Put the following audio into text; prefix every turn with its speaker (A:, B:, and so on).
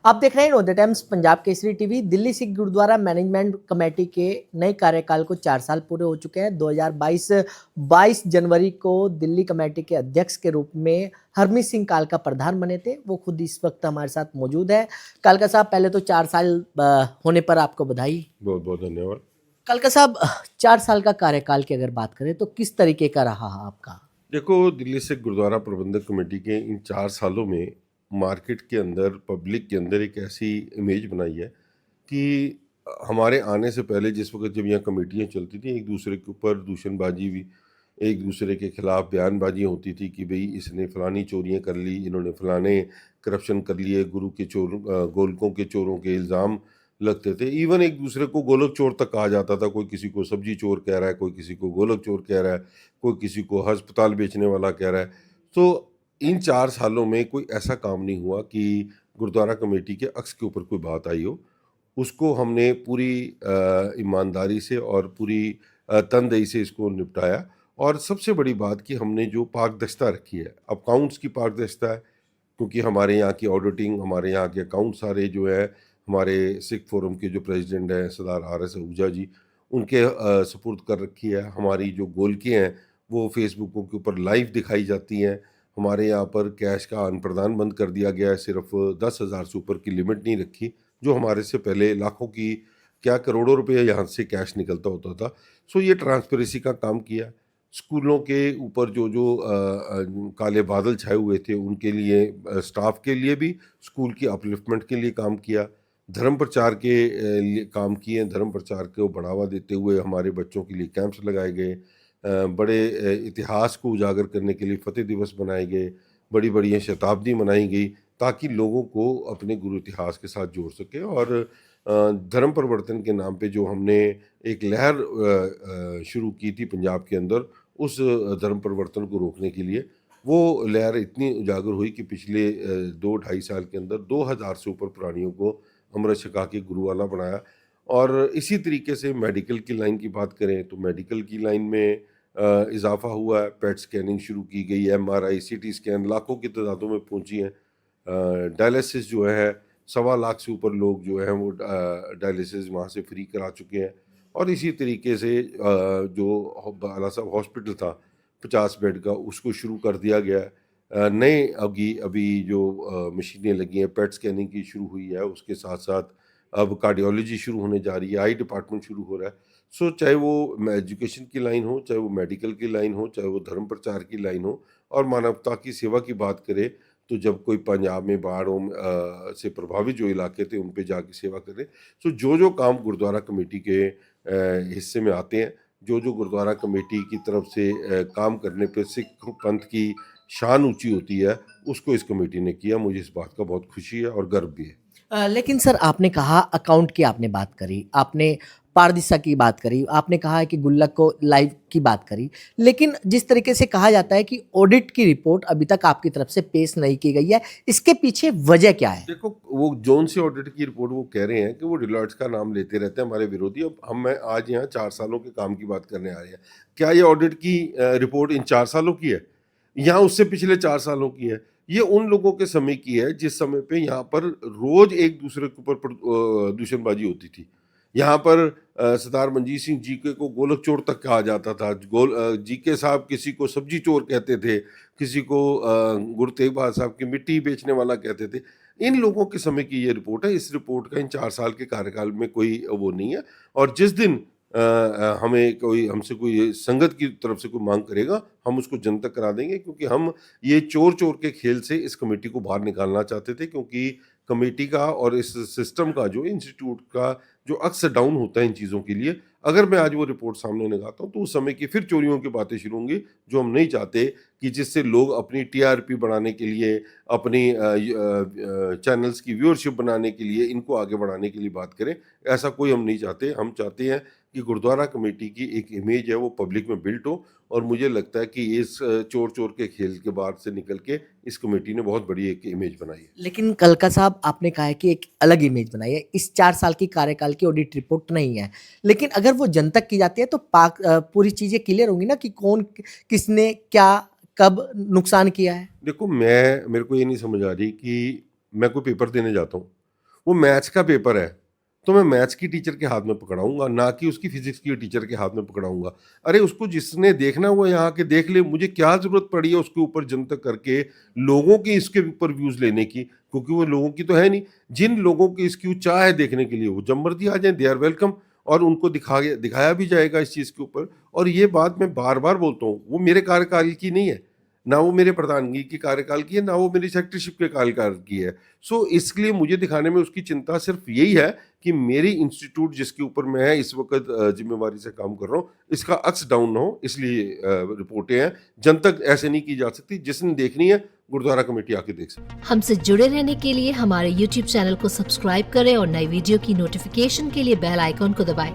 A: आप देख रहे हैं the Times Punjab Kesari TV. Delhi Sikh gurdwara management committee के नए कार्यकाल को 4 साल पूरे हो चुके हैं। 22 जनवरी को दिल्ली कमेटी के अध्यक्ष के रूप में हरमीत सिंह कालका प्रधान बने थे। वो खुद इस वक्त हमारे साथ मौजूद है। कालका साहब, पहले तो 4 साल होने पर आपको बधाई।
B: बहुत बहुत धन्यवाद।
A: कालका साहब, 4 साल का कार्यकाल की अगर बात करें तो किस तरीके का रहा आपका?
B: देखो, दिल्ली सिख गुरुद्वारा प्रबंधक कमेटी के इन 4 सालों में मार्केट के अंदर, पब्लिक के अंदर एक ऐसी इमेज बनाई है कि हमारे आने से पहले जिस वक्त जब यहाँ कमेटियाँ चलती थी, एक दूसरे के ऊपर दूषणबाजी भी, एक दूसरे के खिलाफ बयानबाजियाँ होती थी कि भाई इसने फलानी चोरियाँ कर ली, इन्होंने फलाने करप्शन कर लिए, गुरु के चोर, गोलकों के चोरों के इल्ज़ाम लगते थे। इवन एक दूसरे को गोलक चोर तक कहा जाता था। कोई किसी को सब्जी चोर कह रहा है, कोई किसी को गोलक चोर कह रहा है, कोई किसी को अस्पताल बेचने वाला कह रहा है। तो इन 4 सालों में कोई ऐसा काम नहीं हुआ कि गुरुद्वारा कमेटी के अक्स के ऊपर कोई बात आई हो। उसको हमने पूरी ईमानदारी से और पूरी तनदेही से इसको निपटाया। और सबसे बड़ी बात कि हमने जो पारदर्शिता रखी है, अकाउंट्स की पारदर्शिता है, क्योंकि हमारे यहाँ की ऑडिटिंग, हमारे यहाँ के अकाउंट सारे जो है हमारे सिख फोरम के जो प्रेसिडेंट हैं सरदार RS आहूजा जी, उनके सुपुर्द कर रखी है। हमारी जो गोलकियाँ हैं वो फेसबुकों के ऊपर लाइव दिखाई जाती हैं। हमारे यहाँ पर कैश का आदान प्रदान बंद कर दिया गया है, सिर्फ 10,000 से ऊपर की लिमिट नहीं रखी, जो हमारे से पहले लाखों की, क्या करोड़ों रुपये यहाँ से कैश निकलता होता था। सो ये ट्रांसपेरेंसी का काम किया। स्कूलों के ऊपर जो जो काले बादल छाए हुए थे उनके लिए, स्टाफ के लिए भी, स्कूल की अपलिफ्टमेंट के लिए काम किया। धर्म प्रचार के लिए काम किए। धर्म प्रचार को बढ़ावा देते हुए हमारे बच्चों के लिए कैंप्स लगाए गए। बड़े इतिहास को उजागर करने के लिए फतेह दिवस बनाए गए। बड़ी बड़ी शताब्दी मनाई गई ताकि लोगों को अपने गुरु इतिहास के साथ जोड़ सके। और धर्म परिवर्तन के नाम पे जो हमने एक लहर शुरू की थी पंजाब के अंदर, उस धर्म परिवर्तन को रोकने के लिए, वो लहर इतनी उजागर हुई कि पिछले 2 ढाई साल के अंदर 2000 से ऊपर प्राणियों को अमृत छका के गुरुवाला बनाया। और इसी तरीके से मेडिकल की लाइन की बात करें तो मेडिकल की लाइन में इजाफा हुआ है। पेट स्कैनिंग शुरू की गई, MRI, CT स्कैन लाखों की तादादों में पहुंची हैं। डायलिसिस जो है 1.25 लाख से ऊपर लोग जो हैं वो डायलिसिस वहाँ से फ्री करा चुके हैं। और इसी तरीके से जो बाला साहब हॉस्पिटल था 50 बेड का, उसको शुरू कर दिया गया है। नए अभी अभी जो मशीनें लगी हैं, पेट स्कैनिंग की शुरू हुई है, उसके साथ साथ अब कार्डियोलॉजी शुरू होने जा रही है, आई डिपार्टमेंट शुरू हो रहा है। सो चाहे वो एजुकेशन की लाइन हो, चाहे वो मेडिकल की लाइन हो, चाहे वो धर्म प्रचार की लाइन हो, और मानवता की सेवा की बात करें तो जब कोई पंजाब में बाढ़ों से प्रभावित जो इलाके थे उन पे जाके सेवा करें। सो जो जो काम गुरुद्वारा कमेटी के हिस्से में आते हैं, जो जो गुरुद्वारा कमेटी की तरफ से काम करने पे सिख पंथ की शान ऊंची होती है, उसको इस कमेटी ने किया। मुझे इस बात का बहुत खुशी है और गर्व भी है।
A: लेकिन सर, आपने कहा अकाउंट की आपने बात करी, आपने पारदर्शिता की बात करी, आपने कहा है कि गुल्लक को लाइव की बात करी। लेकिन जिस तरीके से कहा जाता है कि ऑडिट की रिपोर्ट अभी तक आपकी तरफ से पेश नहीं की गई है, इसके पीछे वजह क्या है?
B: देखो, वो जोन से ऑडिट की रिपोर्ट वो कह रहे हैं कि वो डिलॉयट्स का नाम लेते रहते हैं हमारे विरोधी। अब मैं आज यहाँ 4 सालों के काम की बात करने आ रहे हैं। क्या ये ऑडिट की रिपोर्ट इन 4 सालों की है? यहाँ उससे पिछले 4 सालों की है। ये उन लोगों के समय की है जिस समय पे यहाँ पर रोज एक दूसरे के ऊपर दूषणबाजी होती थी। यहाँ पर सरदार मंजीत सिंह जीके को गोलक चोर तक कहा जाता था। जीके साहब किसी को सब्जी चोर कहते थे, किसी को गुरु तेग बहादुर साहब की मिट्टी बेचने वाला कहते थे। इन लोगों के समय की ये रिपोर्ट है। इस रिपोर्ट का इन 4 साल के कार्यकाल में कोई वो नहीं है। और जिस दिन हमें कोई, हमसे कोई संगत की तरफ से कोई मांग करेगा, हम उसको जनतक करा देंगे, क्योंकि हम ये चोर-चोर के खेल से इस कमेटी को बाहर निकालना चाहते थे। क्योंकि कमेटी का और इस सिस्टम का, जो इंस्टीट्यूट का जो अप्स डाउन होता है इन चीज़ों के लिए, अगर मैं आज वो रिपोर्ट सामने लगाता हूँ तो उस समय की फिर चोरियों की बातें शुरू होंगी, जो हम नहीं चाहते, कि जिससे लोग अपनी TRP बढ़ाने के लिए, अपनी चैनल्स की व्यूअरशिप बनाने के लिए, इनको आगे बढ़ाने के लिए बात करें। ऐसा कोई हम नहीं चाहते। हम चाहते हैं कि गुरुद्वारा कमेटी की एक इमेज है वो पब्लिक में बिल्ट हो। और मुझे लगता है कि इस चोर-चोर के खेल के बाहर से निकल के इस कमेटी ने बहुत बड़ी एक इमेज बनाई है।
A: लेकिन कलका साहब, आपने कहा है कि एक अलग इमेज बनाई है। इस 4 साल की कार्यकाल की ऑडिट रिपोर्ट नहीं है। लेकिन अगर वो जनतक की जाती है तो पूरी चीज़ें क्लियर होंगी ना कि कौन किसने क्या कब नुकसान किया है?
B: देखो, मेरे को ये नहीं समझ आ रही कि मैं कोई पेपर देने जाता हूँ, वो मैथ्स का पेपर है तो मैं मैथ्स की टीचर के हाथ में पकड़ाऊंगा, ना कि उसकी फिजिक्स की टीचर के हाथ में पकड़ाऊंगा। अरे उसको जिसने देखना वो यहाँ के देख ले, मुझे क्या जरूरत पड़ी है उसके ऊपर जनतक करके लोगों की इसके ऊपर व्यूज लेने की, क्योंकि वो लोगों की तो है नहीं। जिन लोगों की इसकी चाह है देखने के लिए वो जब मर्जी आ जाए, दे आर वेलकम, और उनको दिखाया भी जाएगा इस चीज़ के ऊपर। और ये बात मैं बार बार बोलता हूँ, वो मेरे कार्यकाल की नहीं है, ना वो मेरे प्रधानगी के कार्यकाल की है, ना वो मेरी सेक्रेटरीशिप के कार्यकाल की है। सो इसलिए मुझे दिखाने में उसकी चिंता सिर्फ यही है कि मेरी इंस्टीट्यूट जिसके ऊपर मैं इस वक्त जिम्मेवारी से काम कर रहा हूँ, इसका अक्स डाउन ना हो, इसलिए रिपोर्टें हैं। जनतक ऐसे नहीं की जा सकती, जिसने देखनी है गुरुद्वारा कमेटी आके देख सकती है।
C: हमसे जुड़े रहने के लिए हमारे YouTube चैनल को सब्सक्राइब करें और नई वीडियो की नोटिफिकेशन के लिए बेल आइकॉन को दबाएं।